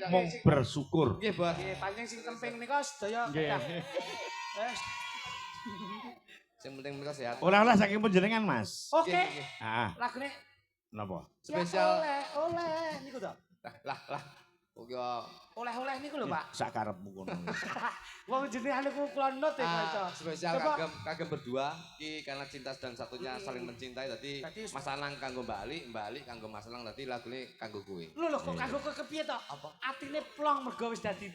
mung bersyukur. Nggih, Bos. Nggih, pancen sing kemping nika sedaya kedah. Sing penting menika sehat. Oleh-oleh saking panjenengan, Mas. Oke. Heeh. Lagune Napa? Spesial. oleh niku to. Lah. Oke. Oleh-oleh niku lho, Pak. Sak karepmu kono. Wong jenenge niku kula not ya, Pak. Spesial kagem berdua iki karena cinta dan satunya saling mencintai dadi Mas Anang kanggo Mbak Ali kanggo Mas Anang dadi lagune kanggo kowe. Lho kok kanggo kepiye to? Apa? Atine plong mergo wis dadi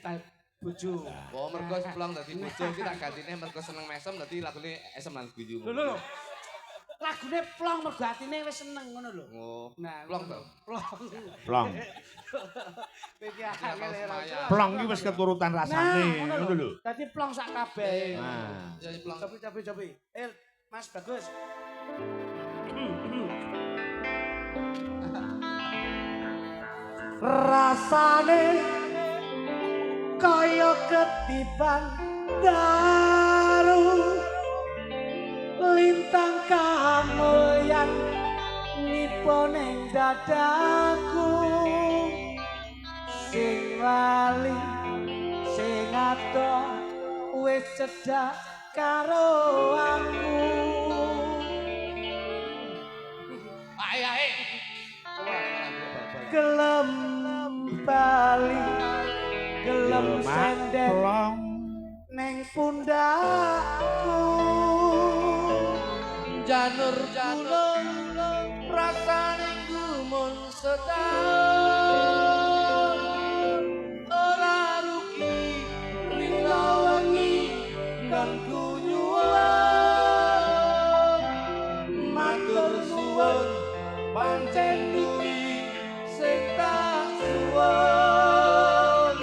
bojo. Oh, mergo plong dadi bojo iki tak gantine mergo seneng mesem dadi lagune esem lan guyu. Lho. Lagune plong mergo atine wis seneng ngono lho. Oh. Nah, plong to. Plong. Plong iki wis keturutan rasane ngono lho. Dadi plong sak kabeh. Nah. Jadi plong. Cobi. Mas bagus. Rasane kaya ketiban daru lintang kamulyan nipo ning dadaku sing wali sing adoh wis cedhak karo aku Ae. gelem bali gelem sendek neng pundakku janur rasane gumun setahun ora rugi rina wengi kan kunyuwun matur suwun pancen kuwi sing tak suwun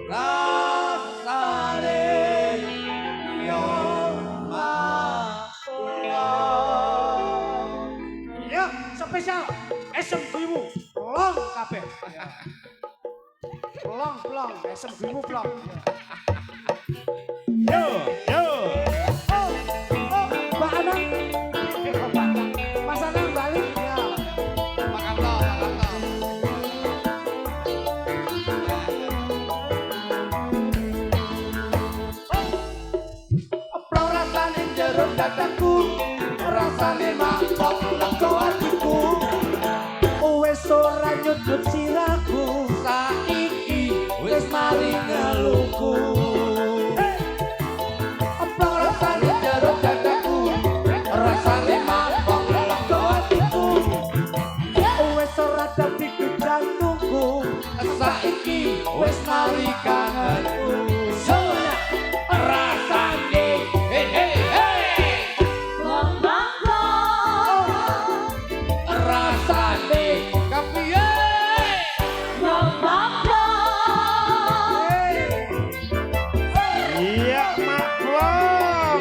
rasane yo ya spesial esem buyumu plong kabeh plong esem buyumu plong Yo. Mbak Anang Mas Anang balik ya makan to plong rasane jero dadaku rasane mapok lego atiku wis ora nyudut siraku saiki wis mari ngeluku apa rasane jero dadaku rasane mapok lego atiku wis ora dadi jantungku saiki wis mari kangenku rasane rasane kapiye Iya, maklum.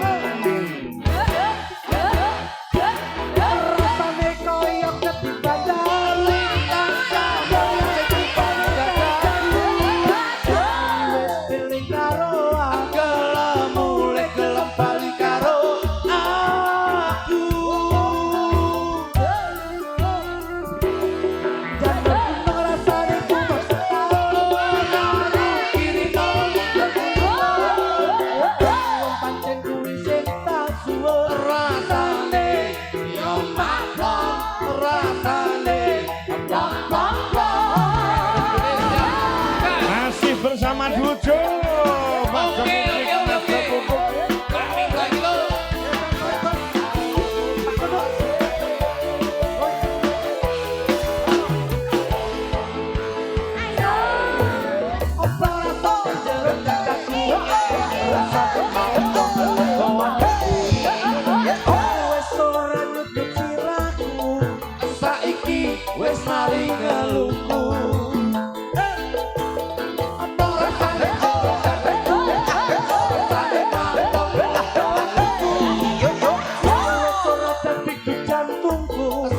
rasane koyo ketiban dalu wis pilih karo gelem mulai gelem bali karo aku jangan rasane kumpul kiri tolong pancen kuwi sing tak suwun rasane yo maklum rasane Masih bersama Dujo. Oke. Kami lagi lo. Saiki wis mari ngeluku.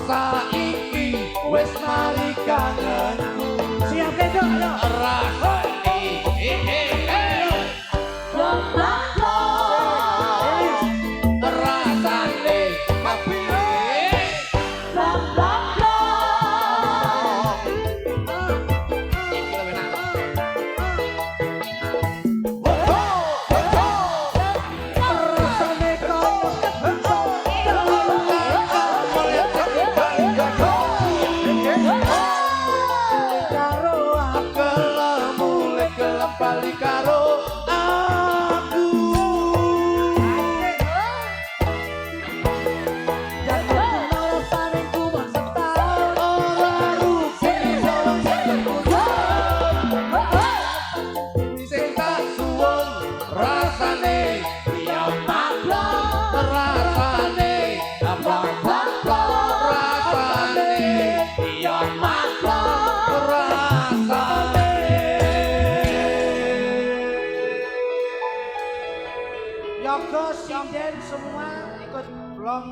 Saiki wis mari kangenku. Siap kedok ayo. Rasane rasane kapiye iki lebih enak. lali karo aku. Sing tak suwun rasane ya maklum rasane rasane ya maklum rasane. Yogo sinden semua ikut blong.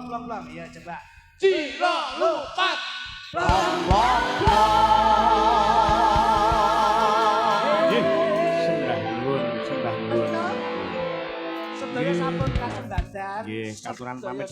Ya coba. Ciro lupat Nggih, sembah nuwun. Sedaya sampun kasembadan. Nggih, katuran pamit